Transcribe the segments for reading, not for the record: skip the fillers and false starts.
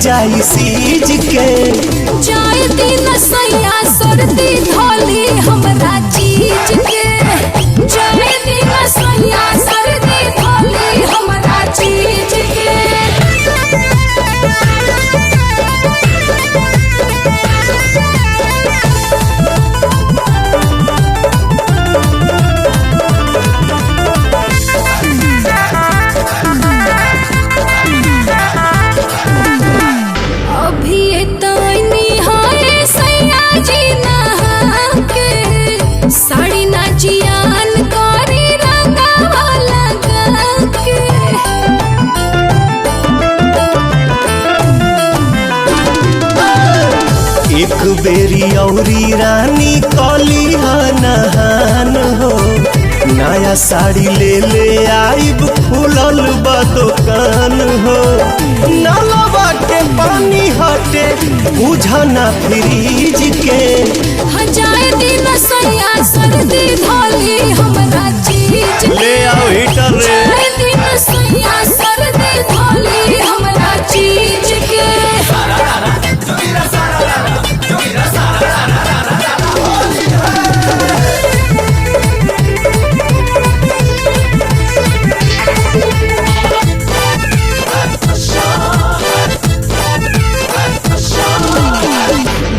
जाई सीज के। जाए दिन सैया सर्दी धोली हमरा चीज के। जाए दिन सैया सर्दी धोली हमरा चीज के। अभी तनी हाय सैया जी नहा के। साड़ी ना जियान करी रंगावा लगा के। एक बेरी औरी रानी कली नहान हो। नया साड़ी ले आइब खुलल बा दुकान हो। नलवा के पानी हटे बुझना फ्रिज के। जाए दिन सैया सर्दी धोली हमरा चीज के। ले आओ हीटर रे। जाए दिन सैया सर्दी धोली हमरा चीज के।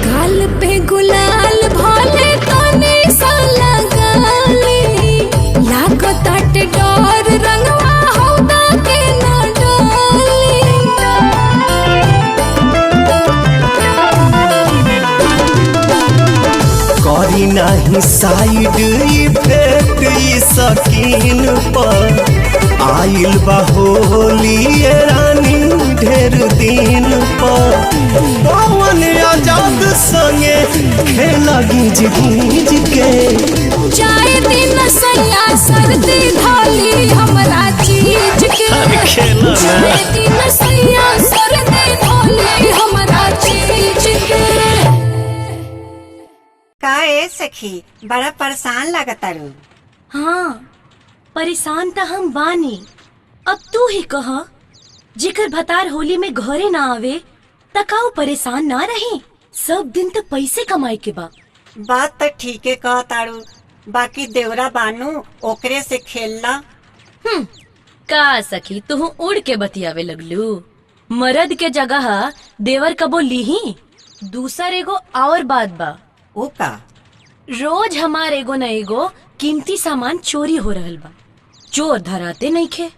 गाल पे गुलाल भोले तने सा लगाली। लागो ताटे डोर रंगवा होदा के न डाली। करी नाही साइड इफेक्ट ई सकीन पर। आइल बा होली ये रानी ढेर दिन पर। पवन आजाद संगे खेला गीज गीज के। जाए दिन सैया सर्दी धोली हमरा चीज के। खेला ना। जाए दिन सैया सर्दी धोली हमरा चीज के। का ए सखी बड़ा परेशान लागतारू। हाँ परेशान त हम बानी। अब तू ही कह, जिकर भतार होली में घरे ना आवे त का ऊ परेशान ना रही। सब दिन तो पैसे कमाए के बा। बात तो ठीके कहतारू, बाकी देवरा बानू ओकरे से खेलना। का सखी तू उड़ के बतियावे लगलू। मर्द के जगह देवर कबो लीही। दूसर एगो और बात बा। वो का? रोज हमार एगो न एगो कीमती सामान चोरी हो रहल बा। चोर धराते नहीं खे।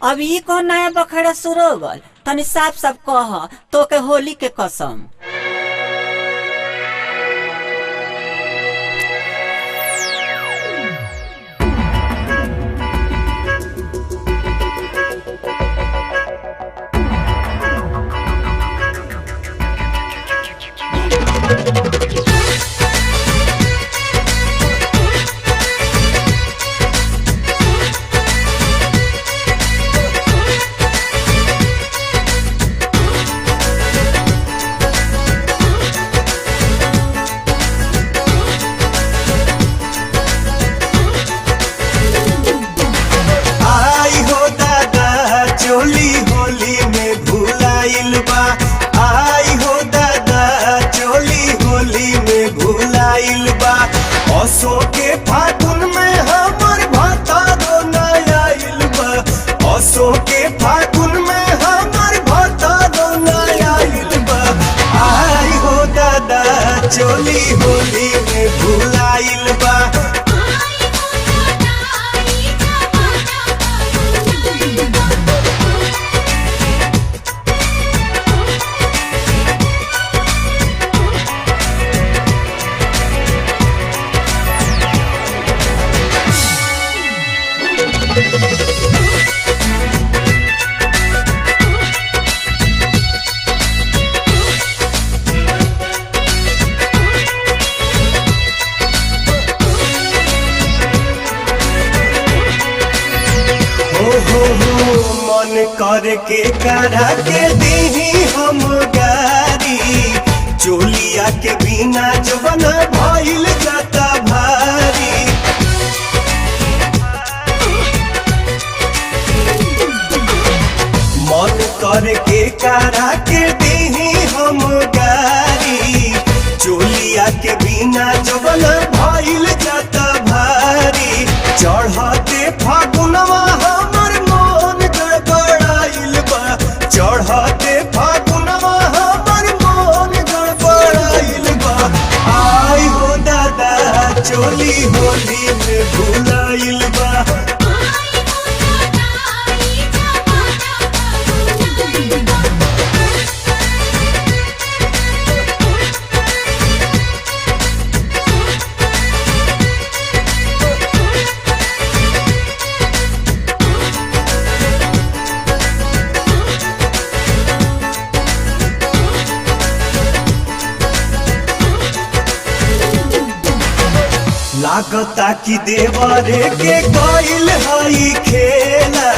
अब ये कौन नया बखड़ा शुरू हो गल? तनी साफ साफ कह तो के होली के कसम। असो के फागुन में हमर भतारो ना आइल बा। असो के फागुन में हमर भतारो ना आइल बा। आई हो दादा चोली होली में भुलाइल बा। मन करके करा के दी हम गारी। चोलिया के बिना जवना भइल जाता भारी। मन करके करा के दी बिना जवन भइल जाता भारी चढ़ते फागुनवा हमर मन गड़बड़ाइल बा चढ़ते फागुनवा हमर मन गड़बड़ाइल बा आई हो दादा चोली होली में भुलाइल बा लागता कि देवरे के गइल हई खेला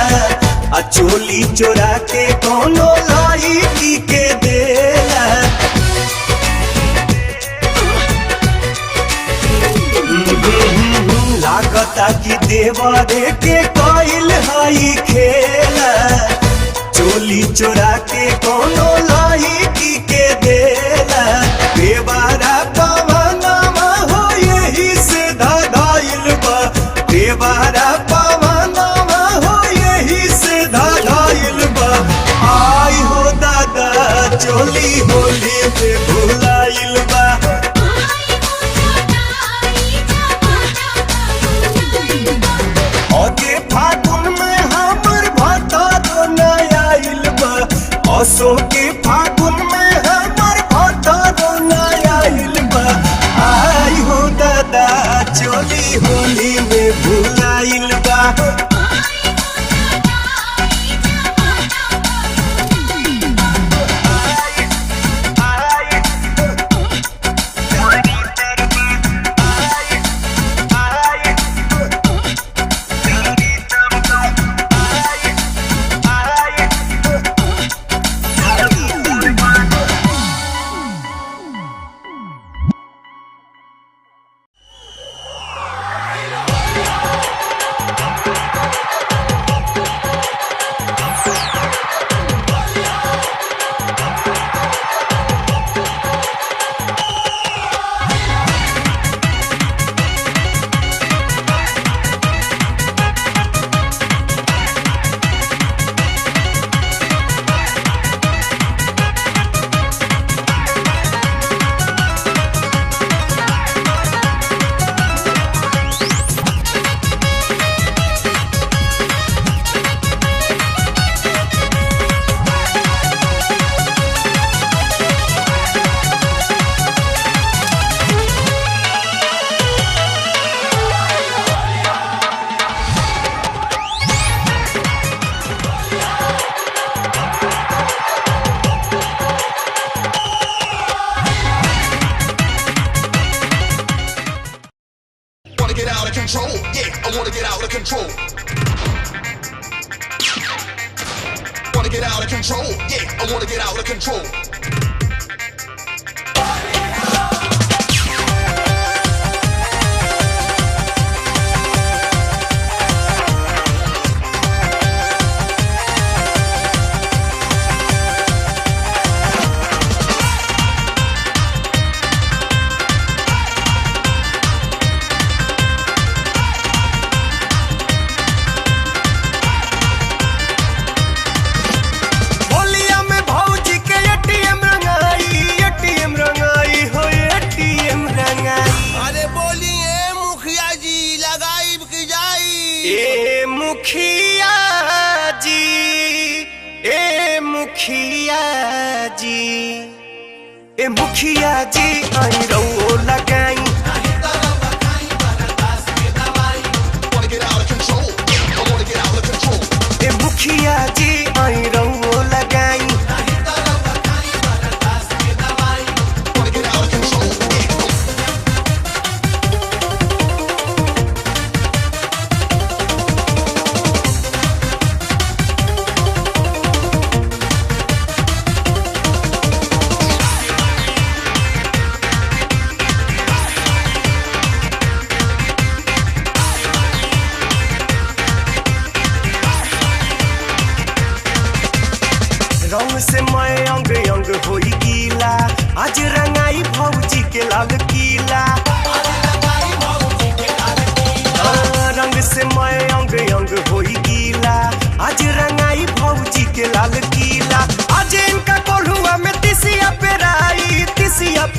आ चोली चोरा के कोनो लड़की के देला लागता कि देवरे के गइल हई खेला चोली चोरा के कोनो लड़की के देला देवारा पवनमा हो यही से धधाइल बा देवारा पवनमा हो यही से धधाइल बा आई हो दादा चोली होली में भुलाइल बा आगे फागुन में हमर भतारो नया आइल बा असो के फागुन में हमर भतारो नया आइल बा आई हो दादा चोली होली में भुलाइल बा मुखिया जी आई रहो लगाई मुखिया जी आई रहो लगाई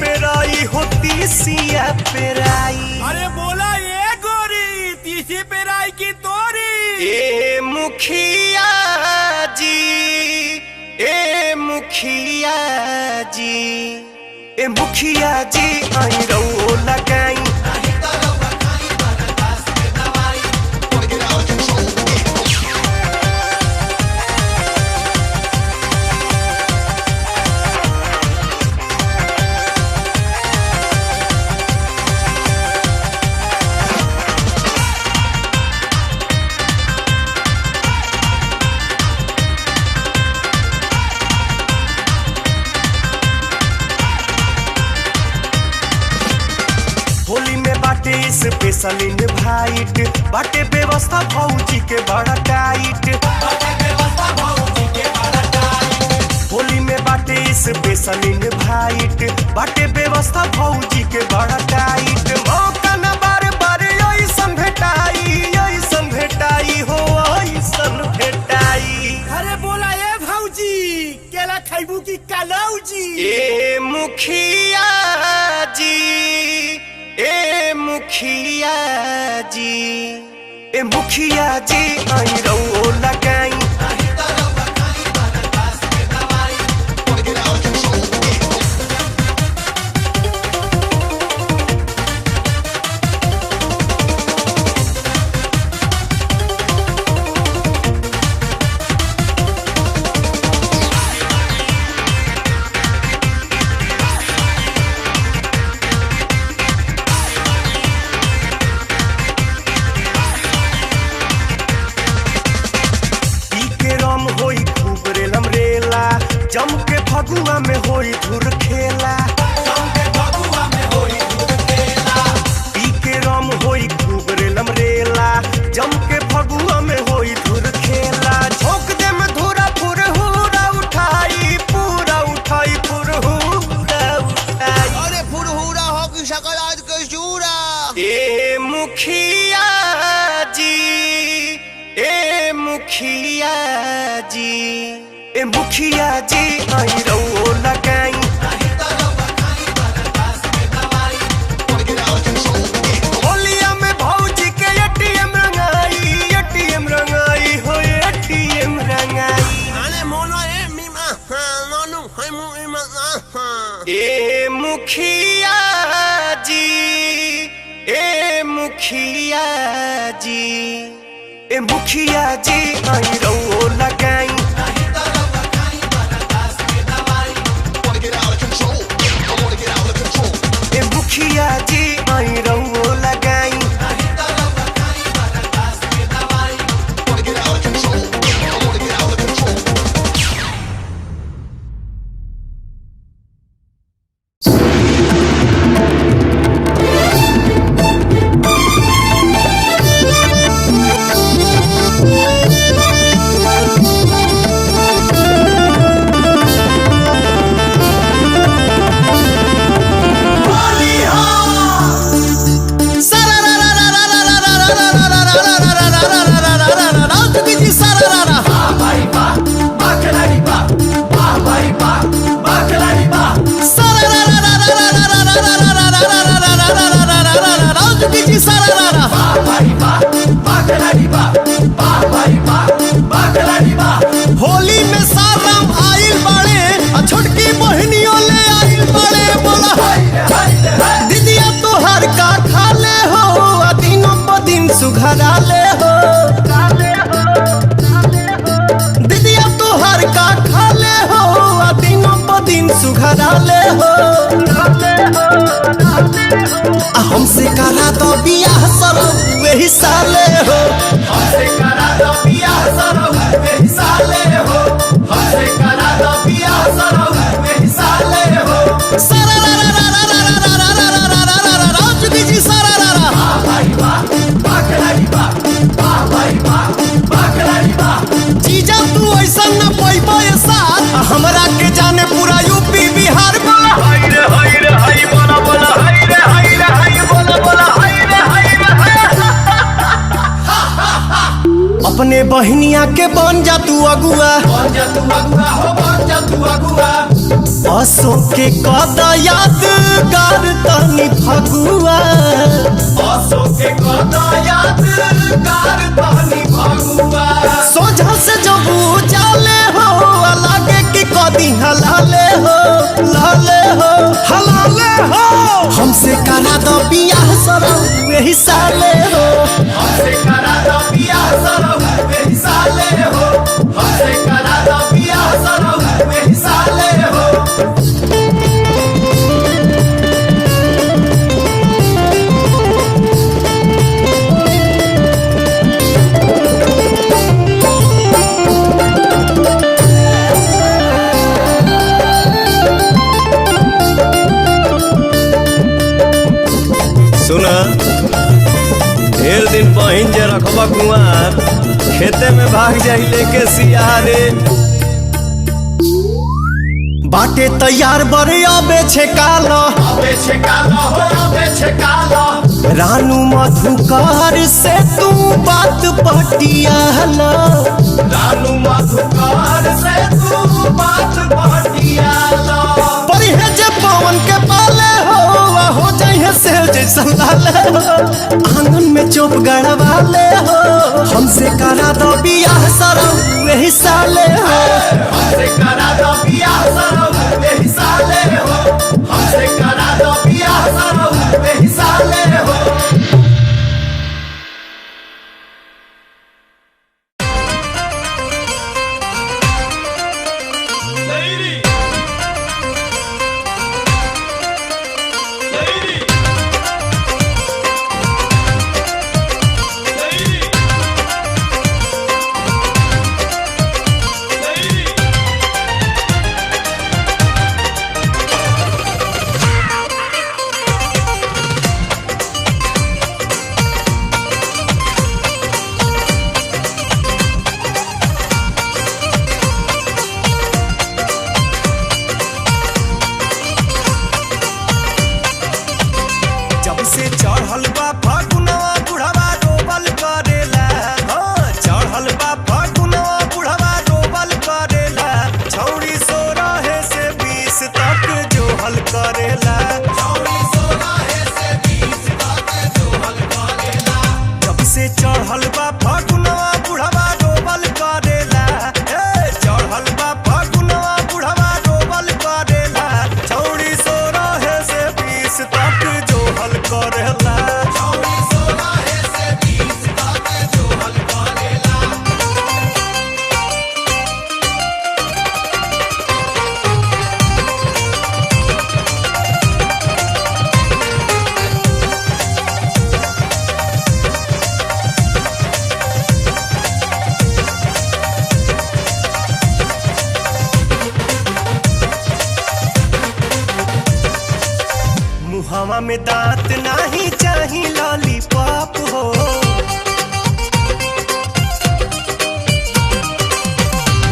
पेराई होती सिया पेराई। अरे बोला ये गोरी तीसी पेराई की तोरी। ए मुखिया जी, ए मुखिया जी, ए मुखिया जी आई रहो लगाई। होली में बाटे स्पेशल इनवाइट, बाटे व्यवस्था भौजी के बड़ा टाइट। होली में बाटे स्पेशल इनवाइट, बाटे व्यवस्था भौजी के बड़ा टाइट। मौका न बार बार ऐसन भेटाई, ऐसन भेटाई हो, ऐसन भेटाई। अरे बोला ये भौजी केला खाइबू की कलौजी। ए मुखिया जी, ए मुखिया जी, ए मुखिया जी आई रहो लगाई। जम के फगुआ में होई धुर खेला, पी के रम होई खूब रेलम रेला। जम के फगुआ में होई धुर खेला। झोंक दे में धुरा फुरहुरा उठाई, पूरा उठाई फुरहुरा उठाई। अरे फुरहुरा हो की शकल आज के चूरा। ए मुखिया जी, ए मुखिया जी, ए मुखिया जी आई रहो लगाई। होलिया में भौजी के एटीएम रंगाई, एटीएम रंगाई हो, एटीएम रंगाई। अरे मोनो ए मीमा मोनो है मुइमा। ए मुखिया जी, ए मुखिया जी, ए मुखिया जी आई रहो लगाई। मुखिया जी आई रहो लगाई। होली में साराम आइल बाड़े, छोटकी बहनियों ले आइल बाड़े। बोला दीदिया तोहर का खा ले हो, दिनों प दिन सुघरा ले हो। दीदिया तोहर का खा ले हो, दिनों प दिन सुघरा ले हो। हमसे करा दो बियाह सरो वही साले हो, हमसे करा दो बियाह सरो वही साले हो, हमसे करा दो बियाह सरो वही साले हो। सारा रा रा रा रा रा रा रा रा रा रा रा रा रा चुकी जी सारा रा रा। वाह भाई वाह, बाकलारी वाह, वाह भाई वाह, बाकलारी वाह। जीजा तू ऐसा न पैबो ये साथ, हमरा के जाने पूरा यूपी बिहार। बोला हाय रे हाय रे हाय, बोला बोला हाय रे हाय रे हाय, बोला बोला हाय रे हाय रे हाय। अपने बहनिया के बन जा तू अगुआ, बन जा तू अगुआ हो, बन जा तू अगुआ। असो के कदा यादगार तनी फगुआ असो के कदा यादगार तनी फगुआ सोझा से जब जाले हो लागे कि कदी हलाले हो हलाले हो हमसे करा दो बियाह सरो वही साले हो हमसे करा दो बियाह सरो वही साले हो हमसे करा दो बियाह सरो वही साले हो सुना ढेर दिन बहिन जे रखबा कुआर खेते में भाग जाई लेके सियारे बाटे तैयार बरे आबे छे कालो रानू मधुकार से तू बात पटियाला रानू मधुकार से तू बात पटियाला पर है जे पवन के पाले हो जाए से जैसा लाले हो आंगन में चोप गड़वाले हो हमसे करा दो बियाह सरो वही साले हो हमसे करा दो बियाह सरो वही साले हो हमसे करा दो बियाह सरो वही साले हो मुहावा में दांत नहीं चाही लॉलीपॉप हो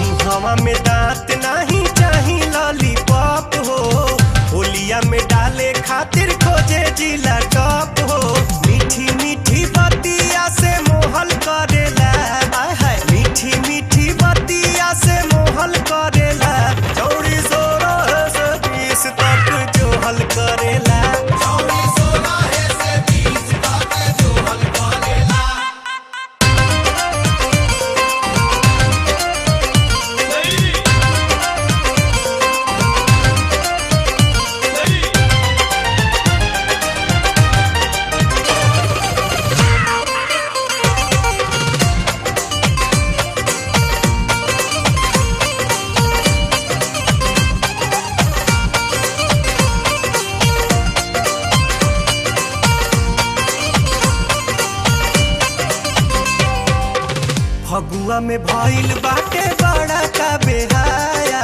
मुहावा में दांत नहीं चाही लॉलीपॉप हो होलिया में डाले खातिर खोजे जिला टॉप हो मीठी मीठी बतिया से मोहल करेला मीठी मीठी बतिया से मोहल करेला चौड़ी 16 से 20 तक जो हल करेला फगुआ में भइल बाटे बड़ा का बेहाया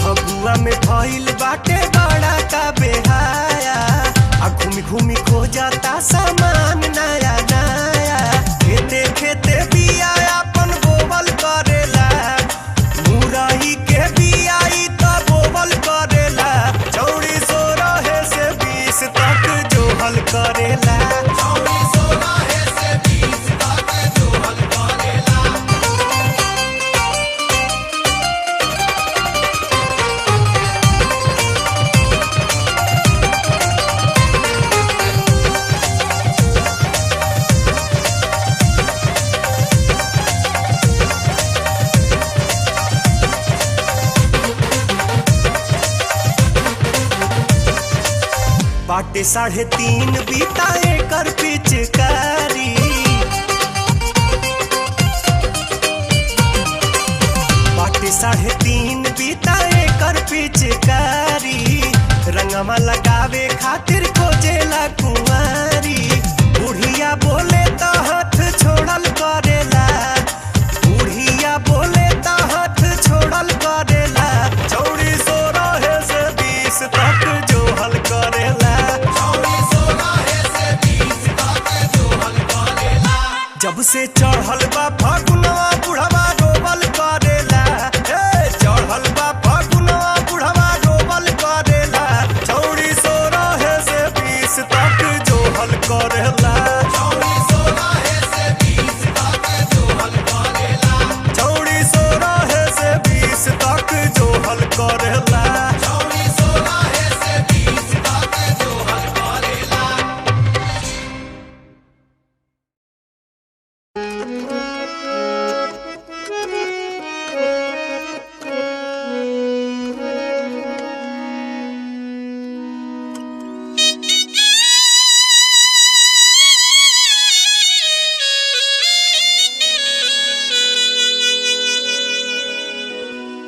फगुआ में भइल बाटे बड़ा का बेहाया आ घूमी घूमी खो जाता सामान नया नया खेते खेते बिया अपन बोवल करेला मुरई के बियाई त बोवल करेला चौड़ी 16 से 20 तक जो हल करेला बाटे 3.5 बीता एकर पिचकारी। बाटे 3.5 बीता एकर पिचकारी। रंगमा लगावे खातिर खोजेला कुंवारी। बुढ़िया बोले तो हाथ छोड़ल करेला। बुढ़िया बोले तो हाथ छोड़ल करेला। चौड़ी 16 से 20 तक जोहल करेला। जब से चढ़ल बा फागुनवा बुढ़वा डोबल करेला। चढ़ल बा फागुनवा बुढ़वा डोबल करेला। चौड़ी 16 से 20 तक जोहल करेला। चौड़ी 16 से 20 तक जोहल करेला।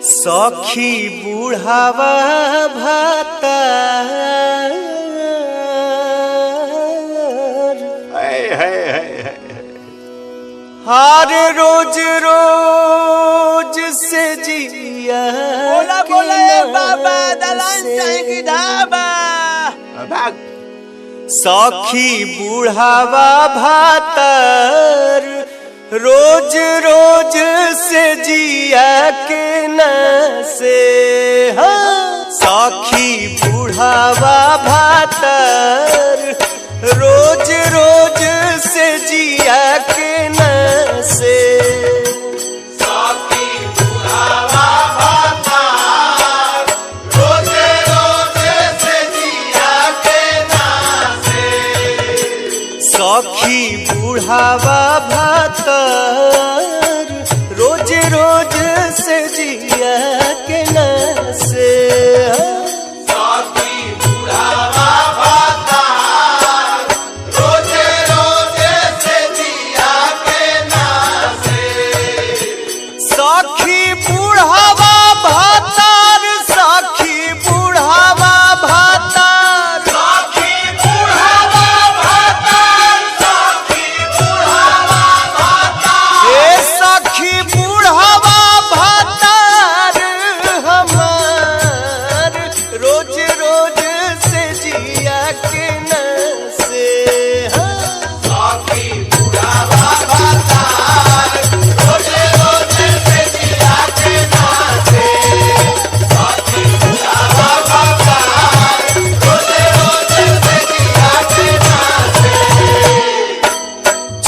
सखी बुढ़ावा भाता हर रोज रोज से जिया। बोला बोला बाबा दलान चाहेंगे ढाबा। सखी बुढ़ावा भातर रोज रोज से जिया के न से। सखी बुढ़ावा भातर रोज रोज से जिया के न से। सखी बुढ़ावा भातर रोज रोज से जिया के न से। सखी बुढ़ावा भातर रोज रोज से जिया के न से।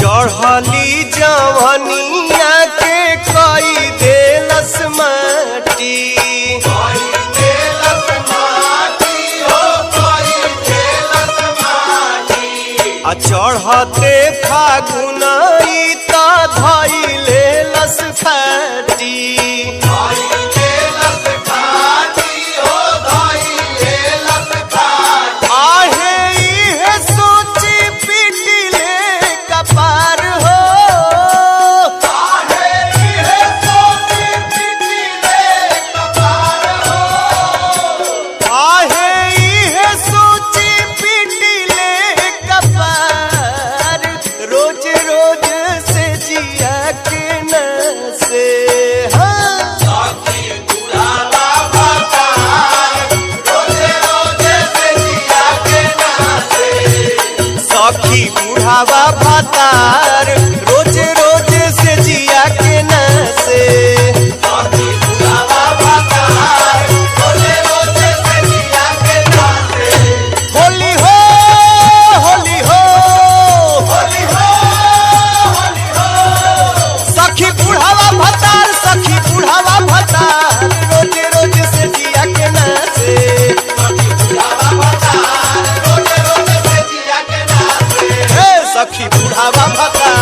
चढ़ली जवनिया के कई देलस माटी। आ चढ़ते फागुनई ता धइले लस फाटी। आहे इहे सोची पिटिले कपार हो। आहे इहे सोची पिटिले कपार हो। आहे इहे सोची पिटिले कपार। रोज रोज से जिया के न से। सखी बुढ़ावा भातार रोज रोज से जिया के न से। सखी बुढ़ावा भातार रोज रोज से जिया के न से। होली हो होली हो होली हो होली हो। सखी बुढ़ावा भातार सखी बुढ़ावा भातार रोज रोज से जिया के न से। सखी बुढ़ावा भातार रोज रोज से जिया के न से। सखी बुढ़ावा भातार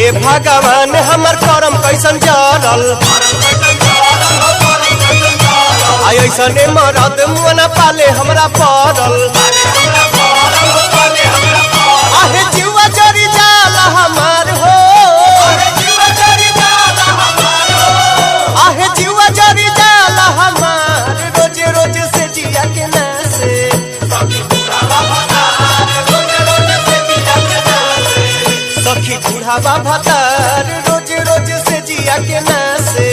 हे भगवान हमर करम कैसन जरल ऐसने मरद मुना पाले हमरा पड़ल आहे जीवा जरी जाला हमार हो आहे जीवा जरी जाला हमार रोज रोज से जिया के नासे सखी बुढ़ावा भतार रोज रोज से जिया के नासे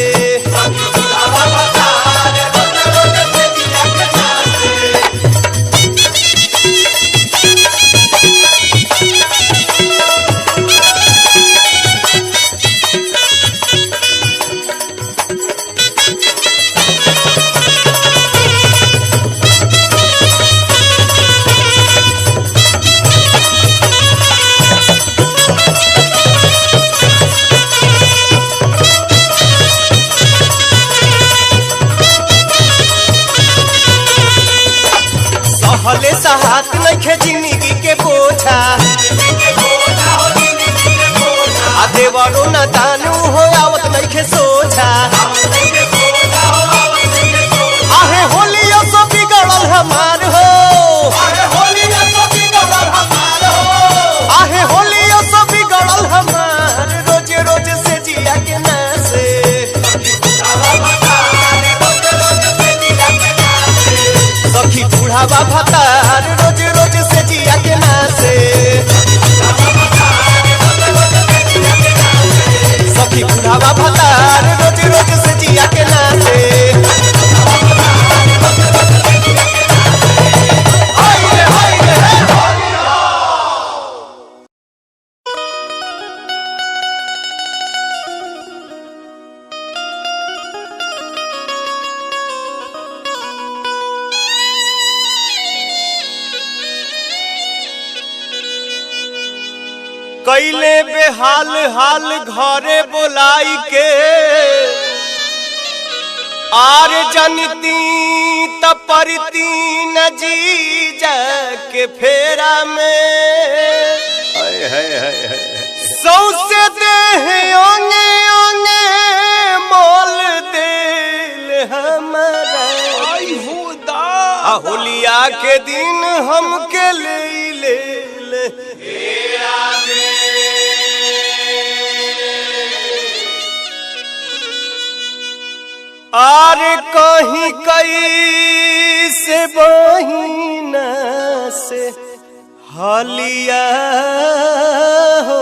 सहले सहात नइखे जिंदगी के बोझा आ देवरो न दानू हो आवत नइखे सोझा आहे होलियो सो बिगड़ल हमार हो आहे होलियो सो बिगड़ल हमार रोज रोज से जिया के नासे सखी बुढ़ावा भतार रोज रोज से जिया के नासे सखी बुढ़ावा भतार रोज रोज से जिया के नासे कैले बेहाल हाल घरे बोलाई के आर जनती तपरती न जी के फेरा में सौसे देह ओंगे ओंगे मोल दिल हमारा होलिया के दिन हमके ले आर कहीं कई से बहिना से हलिया हो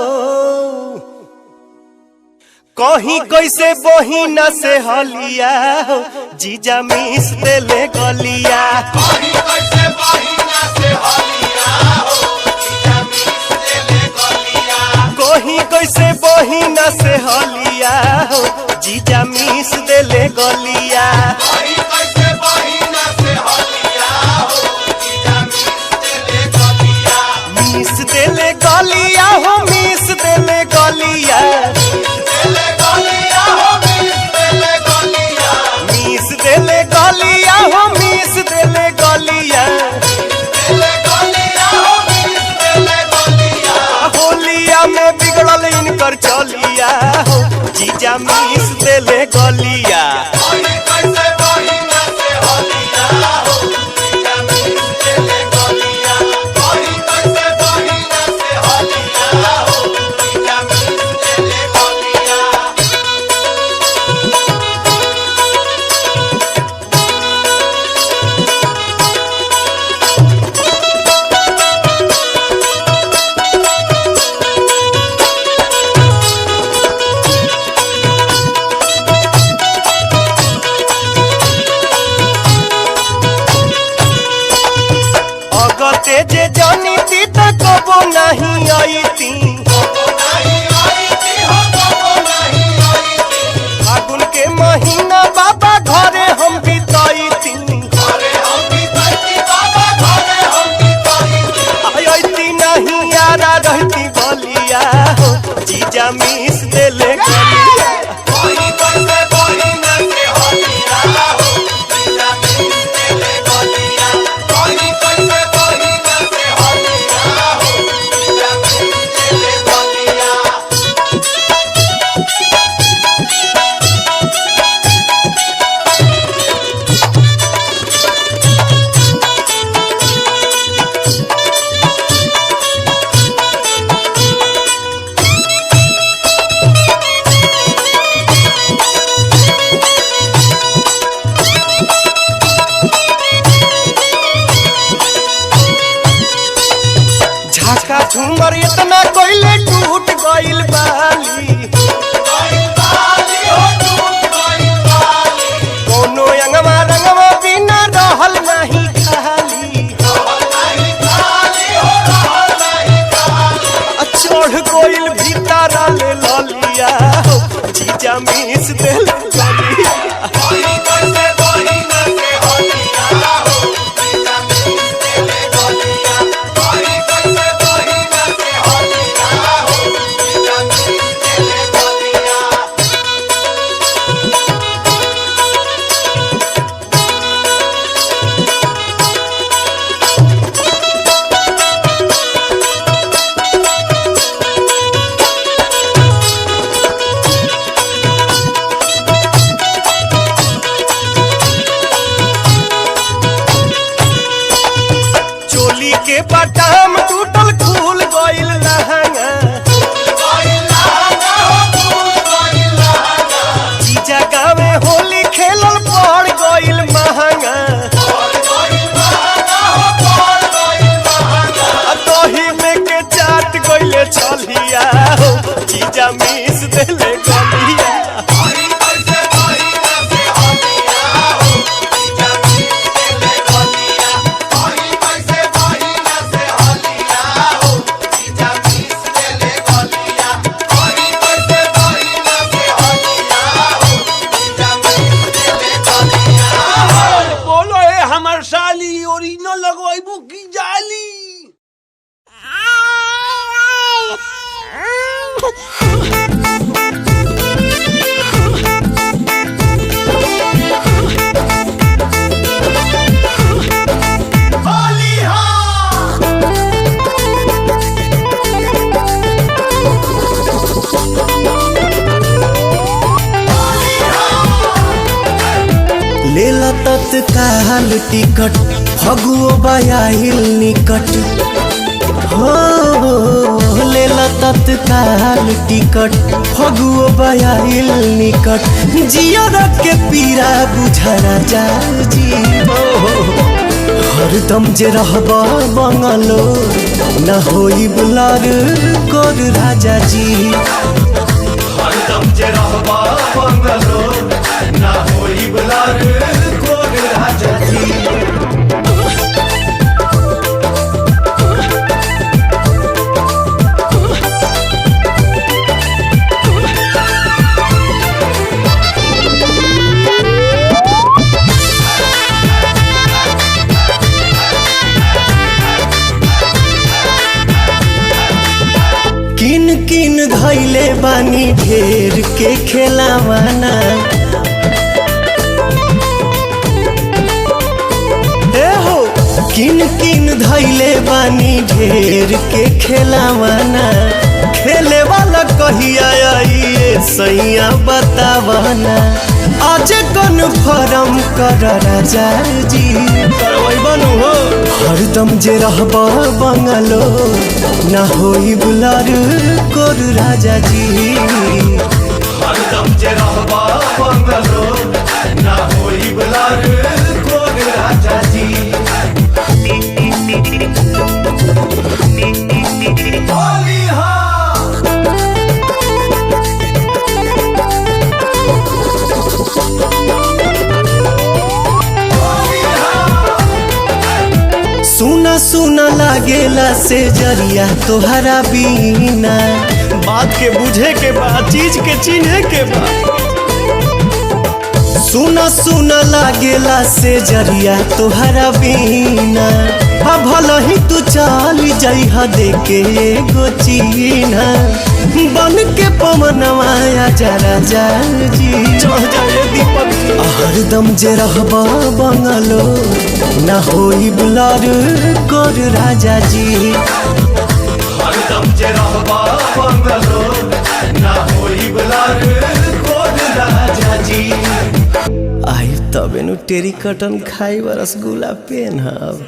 कहीं कैसे बहिना से हलिया हो जीजा मिस देले गलिया कहीं कैसे बहिना से हलिया हो जीजा मिस देले गलिया कहीं कैसे बहिना से हलिया हो जीजा मिस देले गलिया कहीं कैसे बहिना से हलिया हो जीजा मिस देले गलिया हो मिस देले गलिया मिस देले गलिया हो मिस देले गलिया होलिया में बिगड़ल इनकर चलिया हो जीजा मिस देले गलिया जे जानी थी तो कबो नहीं आई थी फागुन के महीना बाबा घरे हम बिताई थी आई नहीं यारा रहती बलिया हो जीजा मिस देले गलिया झूमर इतना कोइले टूट गइल बाली कोनो अंगवा रंगवा बिना रहल नहीं खाली चढ़ गइल भीतर ले ललिया जीजा मीस देल ललिया के बटाम टूटल खुल गइल लहंगा जीजा गावे होली खेलल पड़ गइल महंगा दही में के चाट गइले छलिया जीजा मीस देले गलिया ओरिजिनल लगवाइबू की जाली लेला तत्काल टिकट फगुओ बयाहिल निकट हो लेला तत्काल टिकट फगुओ बयाहिल निकट जिया के पीरा बुझरा जी हरदम जे रहबा बंगलो न होई बुलार कोर राजा जी हरदम जे रहबा बंगलो न होई बुलार कोर राजा जी किन किन धैले बानी ढेर के खेलावाना हो किन किन धैले बानी ढेर के खेलावाना खेले वाला कहिया आइए सैया बतावाना आज कन्फर्म कर राजा जी बनू हो हरदम जे रहबा बंगलो ना होई बुलार कोर राजा जी हरदम जे रहबा बंगलो ना होई बुलार कोर राजा जी होली हा सुना सुना लागेला से जरिया तोहरा बीना बात के बुझे के बाद चीज के चिन्हे के बाद सुना सुना लागेला से जरिया तोहरा बीना भल ही तू चल जइहा देके एगो चीना बन के पवनवा जरा जी चढ़ जाए दीपक हरदम जे रहबा बंगलो ना होई बुलार कोर राजा जी हरदम जे रहबा बंगलो ना होई बुलार कोर राजा जी आई तबे नु टेरी कटन खाई रसगुल्ला पेनहब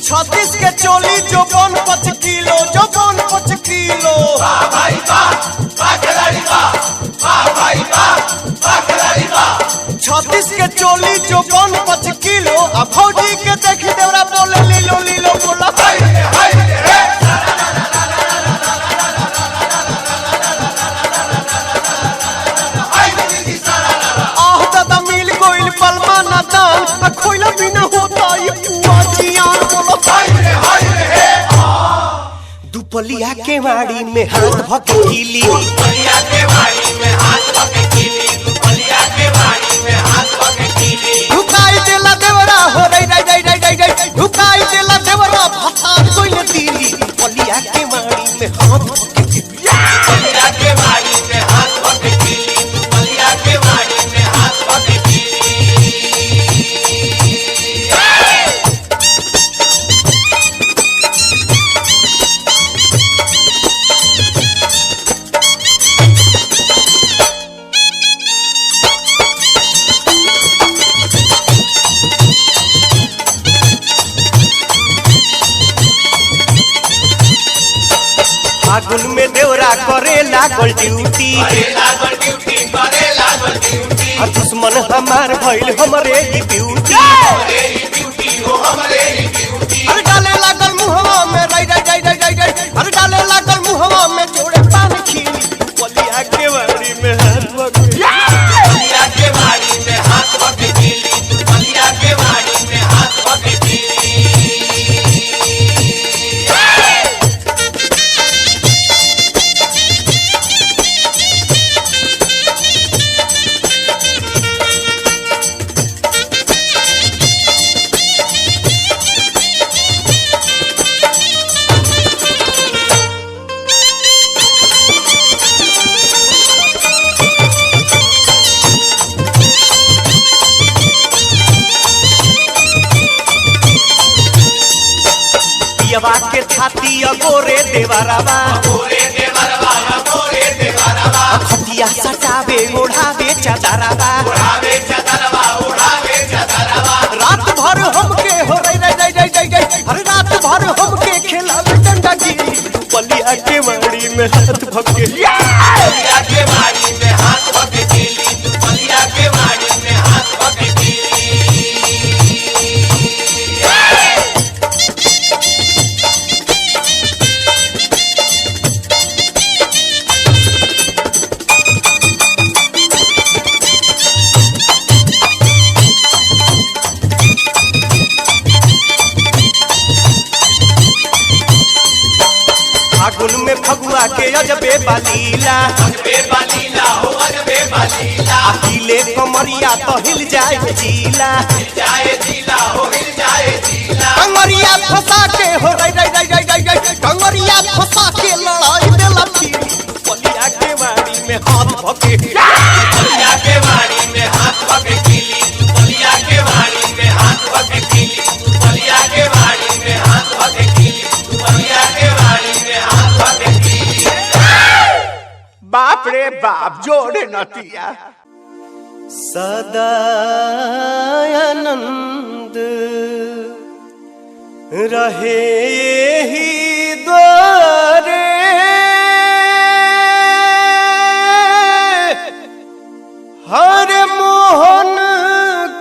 छत्तीस के चोली जो जो 5 किलो भाई वाह खिलाड़ी वाह भाई वाह खिलाड़ी वाह 36 के चोली जो 5 किलो अब फौजी के देखी देवरा बोले लीलो लीलो बोला हाय रे आह दादा मिल गोइल पलमा ना दान खोइला बिना होता ये पुआ जियान बोलो हाय रे दुपलिया के वाड़ी में हाथ भकेली दुपलिया के वाड़ी में हाथ भकेली दुपलिया के वाड़ी में हाथ भकेली ढुकाई देला देवरा हो रई रई रई रई रई ढुकाई देला देवरा फसाद कोइले दिली दुपलिया के वाड़ी में हाथ दुपलिया के वाड़ी में हाथ भकेली दुपलिया के वाड़ी में हाथ भकेली फागुन में देवरा करे लागल ड्यूटी करे लागल ड्यूटी और दुश्मन हमार भइल हमरे ही ब्यूटी ड्यूटी हो हमरे ड्यूटी अरे डाले लागल मुहवा में रई रई रई रई रई अरे डाले लागल मुहवा में जोड़े पान खीली दुपलिया के वाड़ी में हाथ भकेली दुपलिया के वाड़ी में हाथ भकेली दुपलिया के वाड़ी में हाथ भकेली पियवा के छाती अगोरे देवरवा गोरे देवरवा खतिया सटावे ओढ़ावे चादरवा उड़ावे चदरवा रात भर हमके हो रई रई रई रई रई अरे रात भर हमके खिलावे डंडा गिरी दुपलिया के वाड़ी में हाथ भकेली दुपलिया के वाड़ी में हाथ भकेली दुपलिया के वाड़ी में हाथ भकेली फागुन में फगुआ के अजबे बालीला अजबे बालीला हो अजबे बालीला अकेले कमरिया तो हिल जाए जीला हिल जाए जिला हो हिल जाए जिला कंवरिया फंसा के हो रई रई रई रई रई कंवरिया फंसा के लड़ाई देला फिरी दुपलिया के वाड़ी में हाथ भकेली दुपलिया के वाड़ी में हाथ भकेली दुपलिया के वाड़ी में हाथ भकेली दुपलिया के वाड़ी में हाथ भकेली दुपलिया के वाड़ी में हाथ भकेली बाप रे बाप जोड़े नतिया सदा आनंद रहे ही द्वारे हर मोहन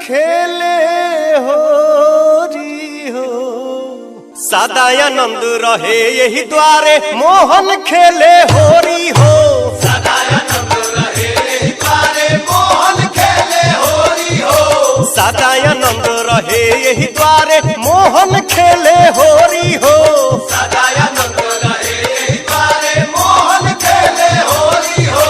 खेले होरी हो सदा आनंद रहे यही द्वारे मोहन खेले होरी हो सदानंद रहे द्वारे मोहन खेले होरी हो सदानंद रहे यही द्वारे मोहन खेले होरी हो सदानंद रहे द्वारे मोहन खेले होरी हो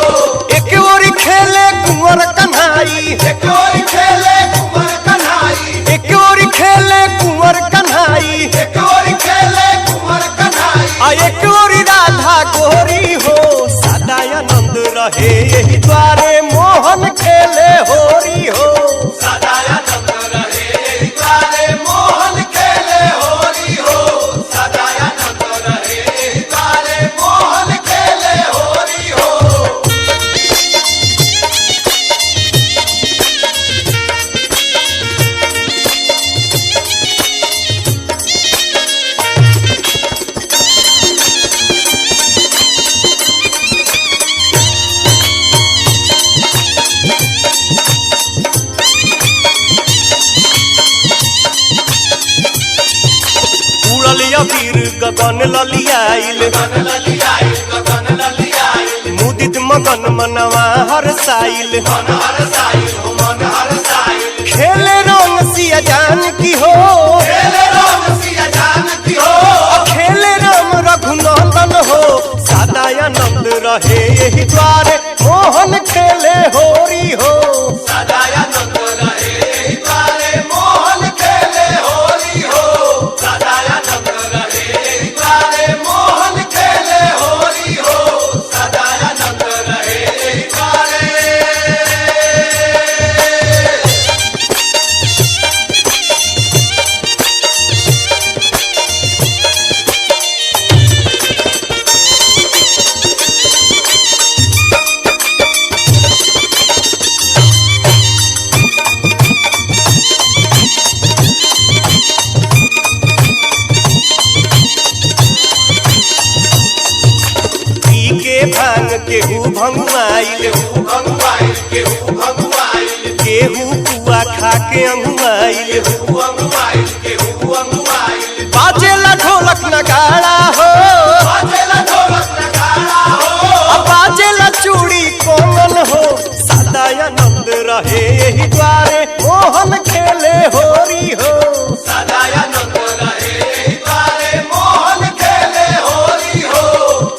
एक ओरी खेले कुंवर कन्हाई एक ओर खेले कुंवर कन्हाई एक ओरी खेले कुंवर कन्हाई एक ओर खेले कुंवर कन्हाई आ एक ओरी राधा गोरी हो सदानंद रहे यही द्वारे मोहन खेले होरी हो सदानंद रहे द्वारे मोहन खेले होरी हो सदानंद रहे द्वारे मोहन खेले होरी हो गगन ललियाइल मुदित मगन मनवा हरसाइल खेले रंग सिया जान की हो खेले राम रघुनंदन हो सदा आनंद रहे यही द्वारे मोहन खेले होरी हो सदा आनंद रहे यही द्वारे मोहन खेले होरी हो सदा आनंद रहे यही द्वारे मोहन खेले होरी हो सदा आनंद रहे यही द्वारे। भांग केहू भंगुआइल केहू पुआ खा के अंगुआइल बाजेला ढोलक नगाड़ा हो बाजेला चूड़ी कोमल हो सदा आनंद रहे यही द्वारे मोहन खेले होरी हो सदा आनंद रहे यही द्वारे मोहन खेले होरी हो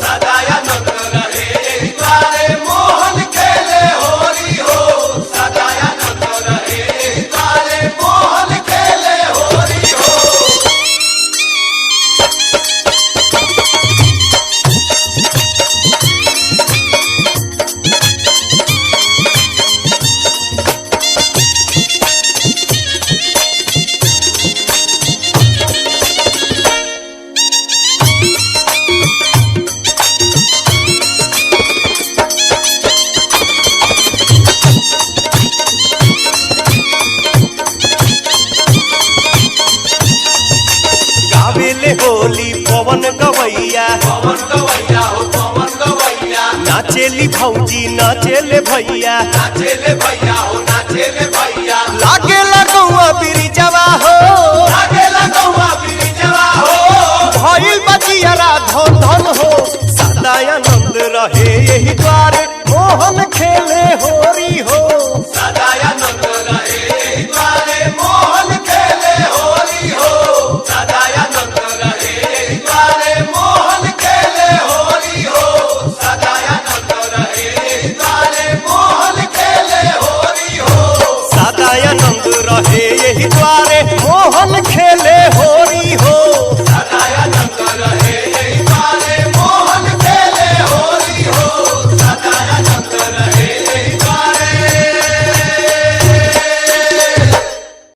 सदा आनंद रहे यही द्वारे मोहन खेले होरी हो सदा आनंद रहे यही द्वारे मोहन खेले होरी हो। गावेले होली पवन गवैया हो पवन गवैया नाचेली भौजी नाचेले भैया हो